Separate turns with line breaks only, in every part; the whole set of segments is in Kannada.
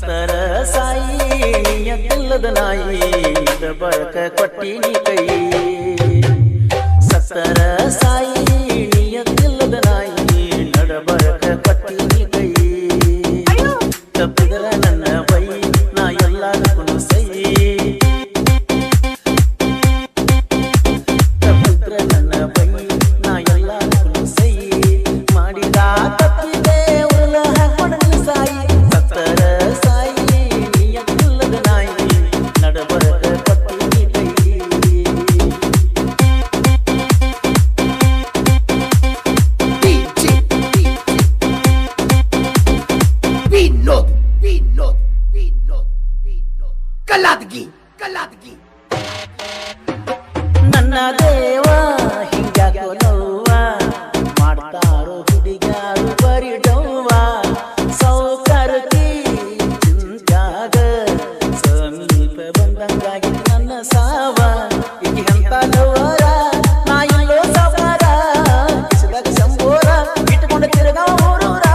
ಸತ್ತರ ಸಾಯಿ ನಿಯತ್ತಿಲ್ಲದ ನಾಯಿ ಬಳಕ ಕೊಟ್ಟಿನಿ ಕೈ ಸತ್ತರ ಸಾಯಿ ನಿಯತ್ತಿಲ್ಲದ ನಾಯಿ ನಡಬಳಕ ಕೊಟ್ಟಿನಿ ಕೈ ತಪ್ಪಿದರ ನನ್ನ ಬೈ ನಾ ಎಲ್ಲದಕ್ಕೂ ಸೈ ತಪ್ಪಿದ್ರ ನನ್ನ ಬೈ ನಾ ಎಲ್ಲದಕ್ಕೂ ಸೈ ಮಾಡಿದ ತಪ್ಪಿದೆ ಉಲ್ಲ ಹಾಕೊಂಡ ಸಾಯಿ ಸತ್ತರ ಸಾಯಿ ನಿಯತ್ತಿಲ್ಲದ ನಾಯಿ ನಡಬಳಕ ಕೊಟ್ಟಿನಿ ಕೈ
ಕಲಾದಗಿ
ನನ್ನ ದೇವ ಹಿಂಗ್ಯಾಕೋ ನೋವ ಮಾಡ್ತಾರೋ ಹುಡುಗ್ಯಾರು ಬರಿ ಡವ್ವ ಸೌಕರ್ತಿ ಚಿಂತ್ಯಾಗ ಸಮೀಪ ಬಂದಂಗಾಗಿ ನನ್ನ ಸಾವ ಈಕಿ ಅಂತ ಲವರ ನಾ ಇಲ್ಲೋ ಸವಾರ ಕಿಸದಾಗ ಶಂಬೋರ ಇಟ್ಕೊಂಡು ತಿರುಗ ಊರೂರ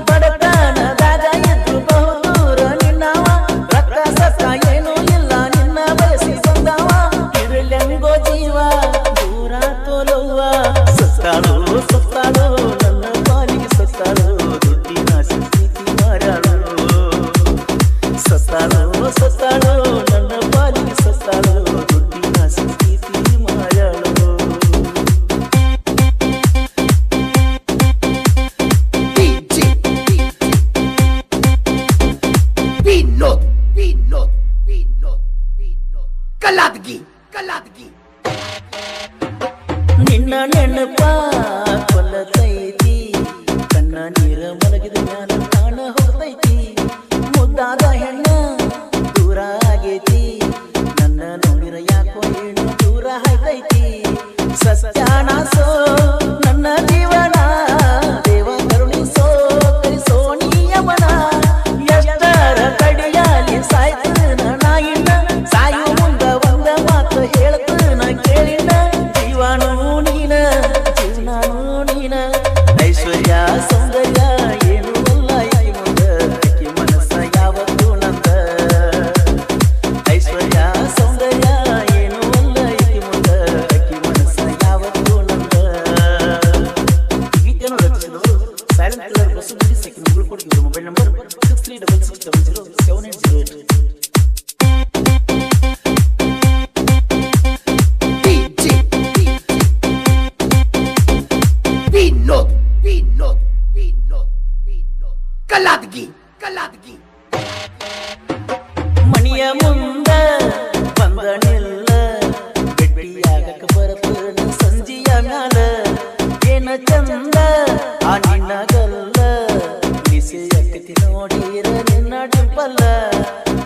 ಬಡತನದಾಗ ಇದ್ದು ಬಹುದೂರ ನಿನ್ನವ ರಕ್ತ ಸತ್ತ ಏನೂ ಇಲ್ಲ ನಿನ್ನ ಬಯಸಿ ಬಂದವ ಇರಲೆಂಗೋ ಜೀವ ದೂರ ತೋಲವ್ವ ಸತ್ತಾಳು ನನ್ನ ಪಾಲಿಗೆ ಸತ್ತಾಳು ದುಡ್ಡಿನ ಸ್ಥಿತಿ ಮಾರಾಳು ಸತ್ತಾಳು ನನ್ನ ಪಾಲಿಗೆ ಸತ್ತಾಳು ದುಡ್ಡಿನ ಸ್ಥಿತಿ ಮಾರಾಳು
ಕಲಾದಗಿ
ನಿನ್ನ ನೆನಪ ಕೊಲ್ಲತೈತಿ ಕಣ್ಣ ನೀರ ಮಲಗಿದ ಜ್ಞಾನ ಕಾಣ ಹೋಗ್ತೈತಿ ಮುದ್ದಾದ ಹೆಣ್ಣ ದೂರ ಆಗೈತಿ ನನ್ನ ನೋಡಿರ ಯಾಕೋ ಏನು ದೂರ ಆಯ್ತೈತಿ ಸತ್ಯಾನಾಸೋ ನನ್ನ ಜೀವನ ದೇವ ಕರುಣಿಸೋ ಕರಿಸೋ ನೀಯವನ ಎಷ್ಟರ ಕಡಿಯಾಲಿ ಸಾಯ್ತನ ನಾಯಿನ ಸಾಯು ಮುಂದ ಒಂದ ಮಾತು ಹೇಳ್ತನ ಕೇಳಿನ ಜೀವನೂ ನೀನ ಐಶ್ವರ್ಯ ಸೌಂದರ್ಯ ಏನು ಅಲ್ಲ ಈ ಮುಂದ ಅಕ್ಕಿ ಮನಸ್ಸ ಯಾವತ್ತೂ ನಂದ ಐಶ್ವರ್ಯ ಸೌಂದರ್ಯ ಏನು ಅಲ್ಲ ಈ ಮುಂದ ಅಕ್ಕಿ ಮನಸ್ಸ ಯಾವತ್ತೂ ನಂದ ಗೀತೆಯನ್ನು ರಚಿಸಿದವರು ಸೈಲೆಂಟ್ ಕಿಲ್ಲರ್ ಬಸ್ಸು ಬಿಡಿ ಸೆಕೆಂಡ್ ಕೊಡಿ ಇವರು ಮೊಬೈಲ್ ನಂಬರ್ 6366007808
ಕಲಾದಗಿ
ಮಣಿಯ ಮುಂದ ಬಂದ ನಿಲ್ಲ ಬೆಟ್ಟಿಯಾಗಕ ಬರತನ ಸಂಜಿಯ ಮ್ಯಾಲ ಏನ ಚಂದ ಆ ನಿನ್ನಗಲ್ಲ ನಿಸೆಯಕ್ಕತಿ ನೋಡಿರ ನಿನ್ನ ಡಿಂಪಲ್ಲ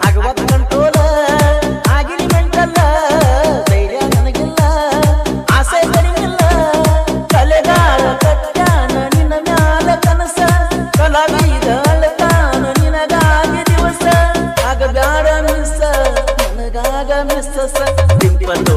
ಆಗವತ್ ಕಂಟ್ರೋಲ ಆಗಿರಿ ಮೆಂಟಲ್ಲ ಧೈರ್ಯ ನನಗಿಲ್ಲ ಆಸೆ ಕಡಿಮಿಲ್ಲ ಕಲೆಗಾರ ಕಟ್ಯಾನ ನಿನ್ನ ಮ್ಯಾಲ ಕನಸ ಕಲಾವಿದ ಅಳತಾನ ನಿನಗಾಗಿ ದಿವಸ ಆಗ ಬ್ಯಾಡ ಮಿಸ್ಸ ನನಗಾಗ ಮಿಸ್ಸ ಡಿಂಪಲ್ಲು